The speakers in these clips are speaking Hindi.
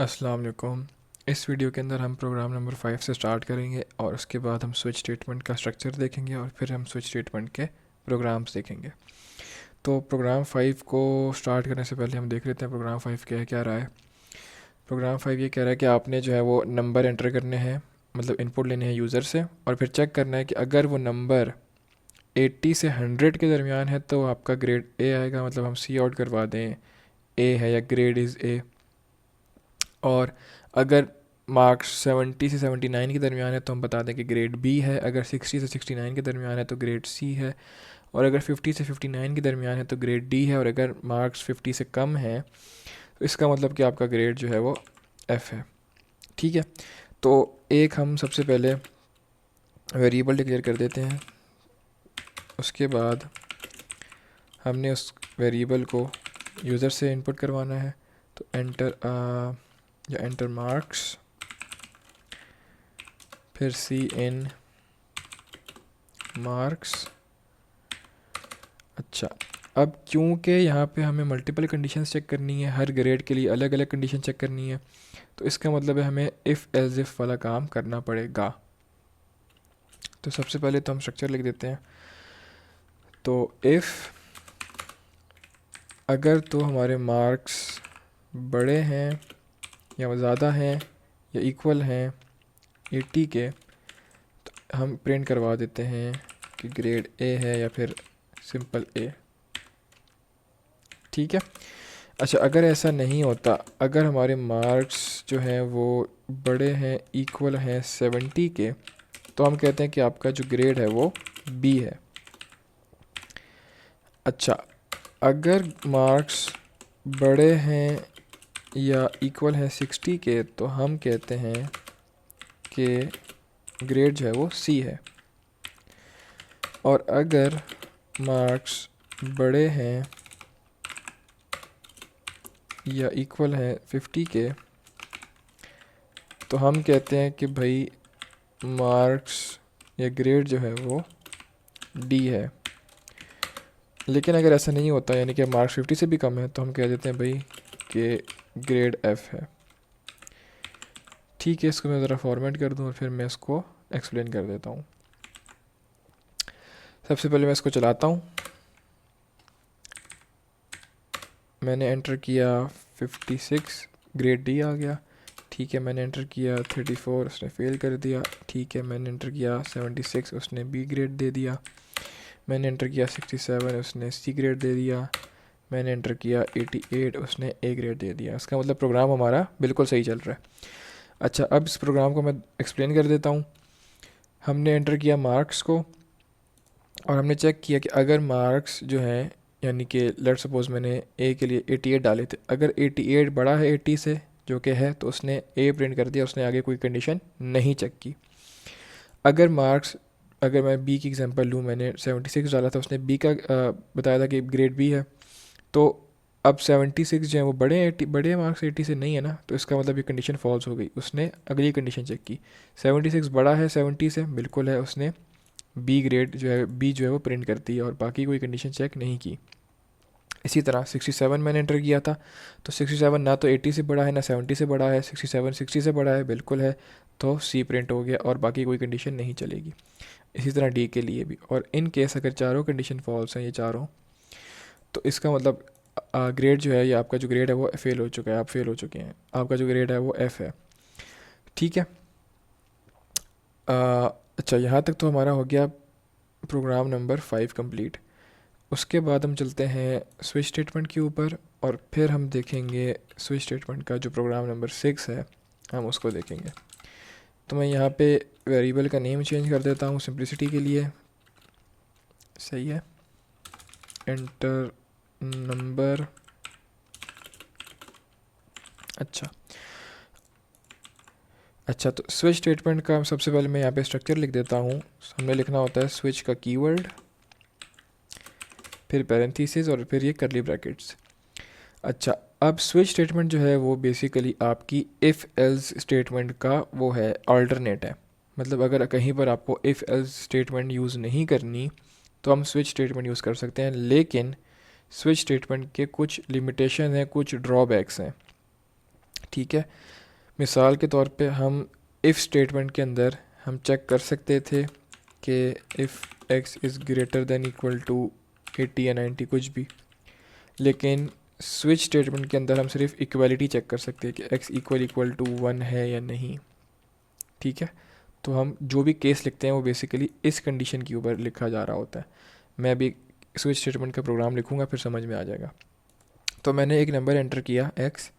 अस्सलाम वालेकुम। इस वीडियो के अंदर हम प्रोग्राम नंबर 5 से स्टार्ट करेंगे और उसके बाद हम स्विच स्टेटमेंट का स्ट्रक्चर देखेंगे और फिर हम स्विच स्टेटमेंट के प्रोग्राम्स देखेंगे। तो प्रोग्राम 5 को स्टार्ट करने से पहले हम देख लेते हैं प्रोग्राम 5 क्या रहा है। प्रोग्राम 5 ये कह रहा है कि आपने जो है वो नंबर एंटर करने हैं, मतलब इनपुट लेने हैं यूज़र से, और फिर चेक करना है कि अगर वो नंबर 80 से 100 के दरमियान है तो आपका ग्रेड ए आएगा, मतलब हम सी आउट करवा दें ए है या ग्रेड इज़ ए। और अगर मार्क्स 70 से 79 के दरमियान है तो हम बता दें कि ग्रेड बी है। अगर 60 से 69 के दरमियान है तो ग्रेड सी है। और अगर 50 से 59 के दरमियान है तो ग्रेड डी है। और अगर मार्क्स 50 से कम है तो इसका मतलब कि आपका ग्रेड जो है वो एफ़ है। ठीक है, तो एक हम सबसे पहले वेरिएबल डिक्लेयर कर देते हैं। उसके बाद हमने उस वेरिएबल को यूज़र से इनपुट करवाना है, तो एंटर मार्क्स, फिर सी इन मार्क्स। अच्छा, अब क्योंकि यहाँ पे हमें मल्टीपल कंडीशंस चेक करनी है, हर ग्रेड के लिए अलग अलग कंडीशन चेक करनी है, तो इसका मतलब है हमें इफ़ एज इफ़ वाला काम करना पड़ेगा। तो सबसे पहले तो हम स्ट्रक्चर लिख देते हैं। तो इफ़ अगर तो हमारे मार्क्स बड़े हैं या ज़्यादा हैं या इक्वल हैं 80 के, तो हम प्रिंट करवा देते हैं कि ग्रेड ए है या फिर सिंपल ए। ठीक है। अच्छा, अगर ऐसा नहीं होता, अगर हमारे मार्क्स जो हैं वो बड़े हैं इक्वल हैं 70 के, तो हम कहते हैं कि आपका जो ग्रेड है वो बी है। अच्छा, अगर मार्क्स बड़े हैं या इक्वल हैं 60 के, तो हम कहते हैं कि ग्रेड जो है वो सी है। और अगर मार्क्स बड़े हैं या इक्वल हैं 50 के, तो हम कहते हैं कि भाई मार्क्स या ग्रेड जो है वो डी है। लेकिन अगर ऐसा नहीं होता, यानी कि मार्क्स 50 से भी कम है, तो हम कह देते हैं भाई कि ग्रेड एफ़ है। ठीक है, इसको मैं ज़रा फॉर्मेट कर दूँ और फिर मैं इसको एक्सप्लेन कर देता हूँ। सबसे पहले मैं इसको चलाता हूँ। मैंने एंटर किया 56, ग्रेड डी आ गया। ठीक है, मैंने एंटर किया 34, उसने फेल कर दिया। ठीक है, मैंने एंटर किया 76, उसने बी ग्रेड दे दिया। मैंने एंटर किया 67, उसने सी ग्रेड दे दिया। मैंने एंटर किया 88, उसने ए ग्रेड दे दिया। इसका मतलब प्रोग्राम हमारा बिल्कुल सही चल रहा है। अच्छा, अब इस प्रोग्राम को मैं एक्सप्लेन कर देता हूँ। हमने एंटर किया मार्क्स को और हमने चेक किया कि अगर मार्क्स जो हैं, यानी कि लेट सपोज़ मैंने ए के लिए 88 डाले थे, अगर 88 बड़ा है 80 से, जो कि है, तो उसने ए प्रिंट कर दिया, उसने आगे कोई कंडीशन नहीं चेक की। अगर मैं बी की एग्जांपल लूँ, मैंने 76 डाला था, उसने बी का बताया था कि ग्रेड बी है, तो अब 76 जो है वो बड़े मार्क्स 80 से नहीं है ना, तो इसका मतलब ये कंडीशन फॉल्स हो गई। उसने अगली कंडीशन चेक की, 76 बड़ा है 70 से, बिल्कुल है, उसने बी ग्रेड जो है बी जो है वो प्रिंट कर दी और बाकी कोई कंडीशन चेक नहीं की। इसी तरह 67 मैंने एंटर किया था, तो 67 ना तो 80 से बड़ा है ना 70 से बड़ा है, 67 60 से बड़ा है, बिल्कुल है, तो सी प्रिंट हो गया और बाकी कोई कंडीशन नहीं चलेगी। इसी तरह डी के लिए भी। और इन केस अगर चारों कंडीशन फॉल्स हैं, ये चारों, तो इसका मतलब ग्रेड जो है, या आपका जो ग्रेड है वो फेल हो चुका है, आप फेल हो चुके हैं, आपका जो ग्रेड है वो एफ़ है। ठीक है। अच्छा, यहाँ तक तो हमारा हो गया प्रोग्राम नंबर 5 कंप्लीट। उसके बाद हम चलते हैं स्विच स्टेटमेंट के ऊपर और फिर हम देखेंगे स्विच स्टेटमेंट का जो प्रोग्राम नंबर 6 है, हम उसको देखेंगे। तो मैं यहाँ पे वेरिएबल का नेम चेंज कर देता हूँ सिंप्लिसिटी के लिए। सही है, एंटर नंबर। अच्छा, तो स्विच स्टेटमेंट का सबसे पहले मैं यहाँ पे स्ट्रक्चर लिख देता हूँ। हमने लिखना होता है स्विच का कीवर्ड, फिर पैरेंथेसिस और फिर ये करली ब्रैकेट्स। अच्छा, अब स्विच स्टेटमेंट जो है वो बेसिकली आपकी इफ़ एल्स स्टेटमेंट का वो है, अल्टरनेट है। मतलब अगर कहीं पर आपको इफ़ एल्स स्टेटमेंट यूज़ नहीं करनी तो हम स्विच स्टेटमेंट यूज़ कर सकते हैं, लेकिन स्विच स्टेटमेंट के कुछ लिमिटेशन हैं, कुछ ड्रॉबैक्स हैं। ठीक है। मिसाल के तौर पे हम इफ़ स्टेटमेंट के अंदर हम चेक कर सकते थे कि if x is greater than equal to 80 या 90 कुछ भी, लेकिन स्विच स्टेटमेंट के अंदर हम सिर्फ इक्वालिटी चेक कर सकते हैं कि x इक्वल टू 1 है या नहीं। ठीक है, तो हम जो भी केस लिखते हैं वो बेसिकली इस कंडीशन के ऊपर लिखा जा रहा होता है। मैं अभी स्विच स्टेटमेंट का प्रोग्राम लिखूंगा, फिर समझ में आ जाएगा। तो मैंने एक नंबर एंटर किया x,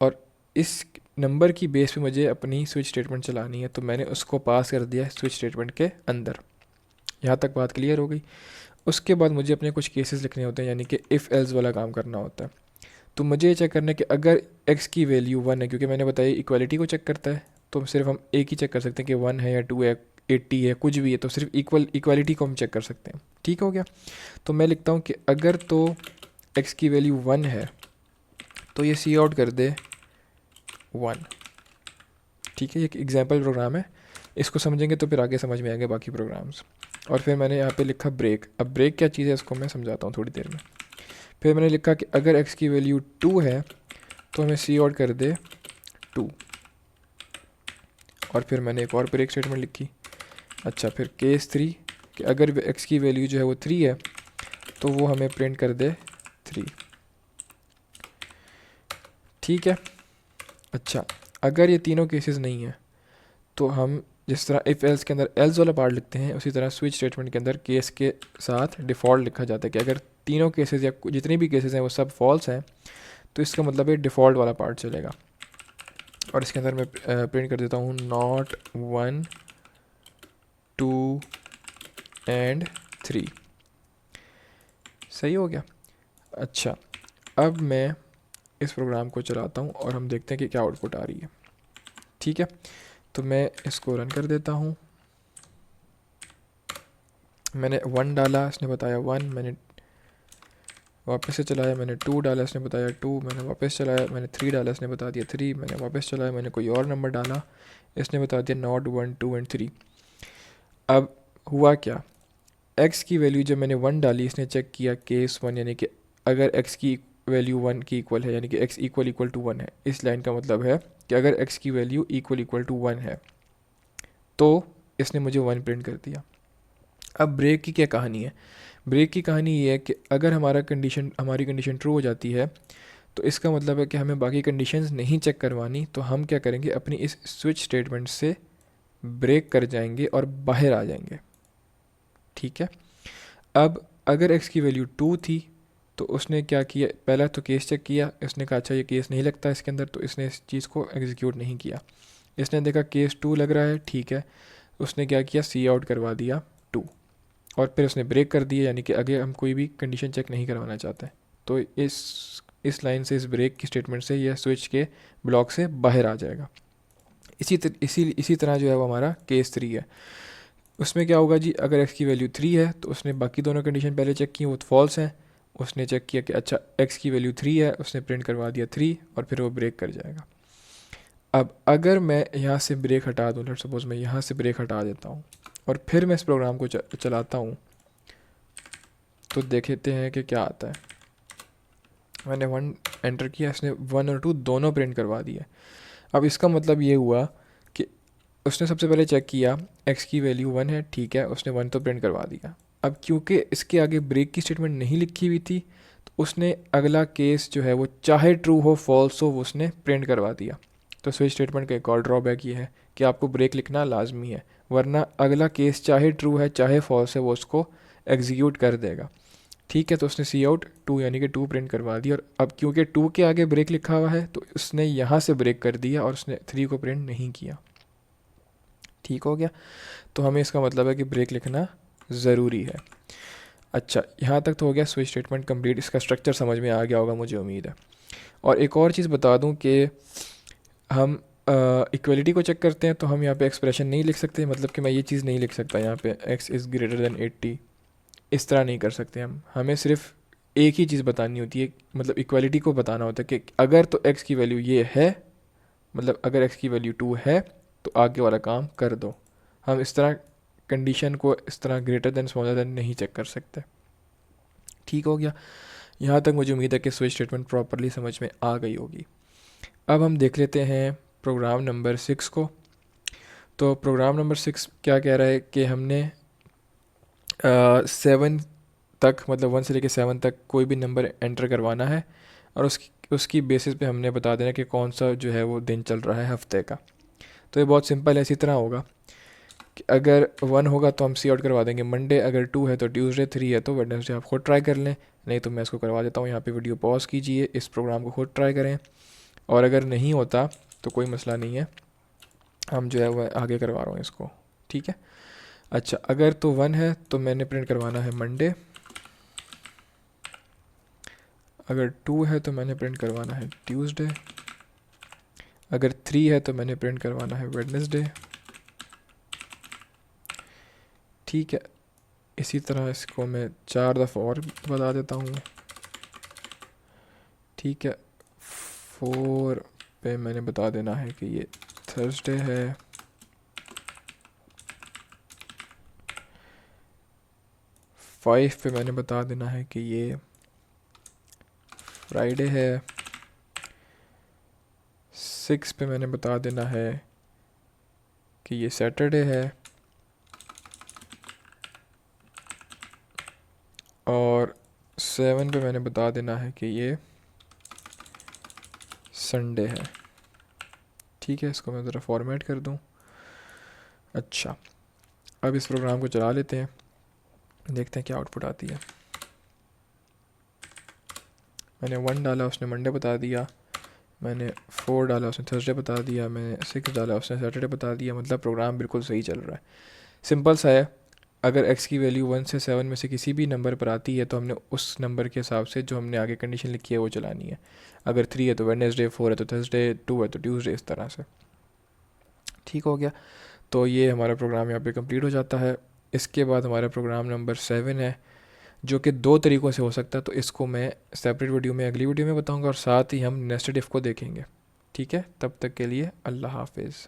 और इस नंबर की बेस पे मुझे अपनी स्विच स्टेटमेंट चलानी है, तो मैंने उसको पास कर दिया स्विच स्टेटमेंट के अंदर। यहाँ तक बात क्लियर हो गई। उसके बाद मुझे अपने कुछ केसेस लिखने होते हैं, यानी कि इफ़ एल्स वाला काम करना होता है। तो मुझे ये चेक करना है कि अगर x की वैल्यू 1 है, क्योंकि मैंने बताया इक्वालिटी को चेक करता है, तो सिर्फ हम एक ही चेक कर सकते हैं कि 1 है या 2 है, 80 है, कुछ भी है, तो सिर्फ इक्वालिटी को हम चेक कर सकते हैं। ठीक हो गया। तो मैं लिखता हूँ कि अगर तो x की वैल्यू 1 है तो ये सी आउट कर दे 1। ठीक है, ये एक एग्जाम्पल प्रोग्राम है, इसको समझेंगे तो फिर आगे समझ में आएंगे बाकी प्रोग्राम्स। और फिर मैंने यहाँ पे लिखा ब्रेक। अब ब्रेक क्या चीज़ है इसको मैं समझाता हूँ थोड़ी देर में। फिर मैंने लिखा कि अगर x की वैल्यू 2 है तो हमें सी आउट कर दे 2। और फिर मैंने एक और ब्रेक स्टेटमेंट लिखी। अच्छा, फिर केस 3 कि अगर x की वैल्यू जो है वो 3 है तो वो हमें प्रिंट कर दे 3। ठीक है। अच्छा, अगर ये तीनों केसेस नहीं है तो हम जिस तरह इफ़ एल्स के अंदर एल्स वाला पार्ट लिखते हैं, उसी तरह स्विच स्टेटमेंट के अंदर केस के साथ डिफ़ॉल्ट लिखा जाता है कि अगर तीनों केसेस या जितने भी केसेस हैं वो सब फॉल्स हैं तो इसका मतलब है डिफ़ॉल्ट वाला पार्ट चलेगा। और इसके अंदर मैं प्रिंट कर देता हूँ नॉट 1 2 एंड 3। सही हो गया। अच्छा, अब मैं इस प्रोग्राम को चलाता हूँ और हम देखते हैं कि क्या आउटपुट आ रही है। ठीक है, तो मैं इसको रन कर देता हूँ। मैंने 1 डाला, इसने बताया 1, मैंने वापस से चलाया, मैंने 2 डाला, इसने बताया 2, मैंने वापस चलाया, मैंने 3 डाला, इसने बता दिया 3, मैंने वापस चलाया, मैंने कोई और नंबर डाला, इसने बता दिया नॉट 1 2 एंड 3। अब हुआ क्या, x की वैल्यू जब मैंने 1 डाली, इसने चेक किया केस 1, यानी कि अगर x की वैल्यू 1 की इक्वल है, यानी कि x इक्वल टू 1 है। इस लाइन का मतलब है कि अगर x की वैल्यू इक्वल टू 1 है तो इसने मुझे 1 प्रिंट कर दिया। अब ब्रेक की क्या कहानी है? ब्रेक की कहानी ये है कि अगर हमारी कंडीशन ट्रू हो जाती है तो इसका मतलब है कि हमें बाकी कंडीशंस नहीं चेक करवानी, तो हम क्या करेंगे, अपनी इस स्विच स्टेटमेंट से ब्रेक कर जाएंगे और बाहर आ जाएंगे। ठीक है। अब अगर x की वैल्यू 2 थी तो उसने क्या किया, पहला तो केस चेक किया, उसने कहा अच्छा ये केस नहीं लगता इसके अंदर, तो इसने इस चीज़ को एग्जीक्यूट नहीं किया। इसने देखा केस 2 लग रहा है, ठीक है, उसने क्या किया, सी आउट करवा दिया 2, और फिर उसने ब्रेक कर दिया, यानी कि आगे हम कोई भी कंडीशन चेक नहीं करवाना चाहते। तो इस लाइन से, इस ब्रेक की स्टेटमेंट से यह स्विच के ब्लॉक से बाहर आ जाएगा। इसी तरह जो है वो हमारा केस 3 है। उसमें क्या होगा जी, अगर x की वैल्यू 3 है तो उसने बाकी दोनों कंडीशन पहले चेक की, वो तो फॉल्स हैं। उसने चेक किया कि अच्छा x की वैल्यू 3 है, उसने प्रिंट करवा दिया 3, और फिर वो ब्रेक कर जाएगा। अब अगर मैं यहाँ से ब्रेक हटा दूँ, लेट्स सपोज मैं यहाँ से ब्रेक हटा देता हूँ और फिर मैं इस प्रोग्राम को चलाता हूँ, तो देखते हैं कि क्या आता है। मैंने 1 एंटर किया, इसने 1 और 2 दोनों प्रिंट करवा दिए। अब इसका मतलब ये हुआ कि उसने सबसे पहले चेक किया x की वैल्यू 1 है, ठीक है, उसने 1 तो प्रिंट करवा दिया। अब क्योंकि इसके आगे ब्रेक की स्टेटमेंट नहीं लिखी हुई थी, तो उसने अगला केस जो है वो चाहे ट्रू हो फॉल्स हो, वो उसने प्रिंट करवा दिया। तो स्विच स्टेटमेंट का एक और ड्रॉबैक ये है कि आपको ब्रेक लिखना लाजमी है, वरना अगला केस चाहे ट्रू है चाहे फॉल्स है वो उसको एग्जीक्यूट कर देगा। ठीक है, तो उसने सी आउट 2 यानी कि 2 प्रिंट करवा दी, और अब क्योंकि 2 के आगे ब्रेक लिखा हुआ है तो उसने यहाँ से ब्रेक कर दिया और उसने 3 को प्रिंट नहीं किया। ठीक हो गया। तो हमें इसका मतलब है कि ब्रेक लिखना ज़रूरी है। अच्छा, यहाँ तक तो हो गया स्विच स्टेटमेंट कंप्लीट, इसका स्ट्रक्चर समझ में आ गया होगा मुझे उम्मीद है। और एक और चीज़ बता दूँ कि हम इक्वलिटी को चेक करते हैं तो हम यहाँ पे एक्सप्रेशन नहीं लिख सकते, मतलब कि मैं ये चीज़ नहीं लिख सकता यहाँ पे x इज़ ग्रेटर दैन 80, इस तरह नहीं कर सकते हम। हमें सिर्फ एक ही चीज़ बतानी होती है, मतलब इक्वलिटी को बताना होता है कि अगर तो x की वैल्यू ये है, मतलब अगर x की वैल्यू 2 है तो आगे वाला काम कर दो। हम इस तरह कंडीशन को इस तरह ग्रेटर दैन स्मॉलर दैन नहीं चेक कर सकते। ठीक हो गया। यहाँ तक मुझे उम्मीद है कि स्विच स्टेटमेंट प्रॉपरली समझ में आ गई होगी। अब हम देख लेते हैं प्रोग्राम नंबर 6 को। तो प्रोग्राम नंबर 6 क्या कह रहा है कि हमने 7 तक, मतलब 1 से लेकर 7 तक कोई भी नंबर एंटर करवाना है, और उसकी बेसिस पे हमने बता देना कि कौन सा जो है वो दिन चल रहा है हफ्ते का। तो ये बहुत सिंपल है। इसी तरह होगा कि अगर 1 होगा तो हम सी आउट करवा देंगे मंडे, अगर 2 है तो ट्यूसडे, 3 है तो वेडनेसडे। आप खुद ट्राई कर लें, नहीं तो मैं इसको करवा देता हूँ। यहाँ पे वीडियो पॉज कीजिए, इस प्रोग्राम को खुद ट्राई करें, और अगर नहीं होता तो कोई मसला नहीं है, हम जो है वो आगे करवा रहा हूँ इसको, ठीक है। अच्छा, अगर तो 1 है तो मैंने प्रिंट करवाना है मंडे, अगर 2 है तो मैंने प्रिंट करवाना है ट्यूसडे, अगर 3 है तो मैंने प्रिंट करवाना है वेडनेसडे, ठीक है। इसी तरह इसको मैं 4 दफ़ा और बता देता हूँ, ठीक है। 4 पे मैंने बता देना है कि ये थर्सडे है, 5 पे मैंने बता देना है कि ये फ्राइडे है, 6 पे मैंने बता देना है कि ये सैटरडे है, और 7 पे मैंने बता देना है कि ये संडे है, ठीक है। इसको मैं ज़रा फॉर्मेट कर दूँ। अच्छा, अब इस प्रोग्राम को चला लेते हैं, देखते हैं क्या आउटपुट आती है। मैंने 1 डाला, उसने मंडे बता दिया, मैंने 4 डाला, उसने थर्सडे बता दिया, मैंने 6 डाला, उसने सैटरडे बता दिया। मतलब प्रोग्राम बिल्कुल सही चल रहा है, सिंपल सा है। अगर x की वैल्यू 1 से 7 में से किसी भी नंबर पर आती है तो हमने उस नंबर के हिसाब से जो हमने आगे कंडीशन लिखी है वो चलानी है। अगर 3 है तो वेडनेसडे, 4 है तो थर्सडे, 2 है तो ट्यूसडे, इस तरह से, ठीक हो गया। तो ये हमारा प्रोग्राम यहाँ पे कंप्लीट हो जाता है। इसके बाद हमारा प्रोग्राम नंबर 7 है, जो कि 2 तरीक़ों से हो सकता है। तो इसको मैं सेपरेट वीडियो में, अगली वीडियो में बताऊँगा, और साथ ही हम नेस्टेड इफ़ को देखेंगे, ठीक है। तब तक के लिए अल्लाह हाफिज़।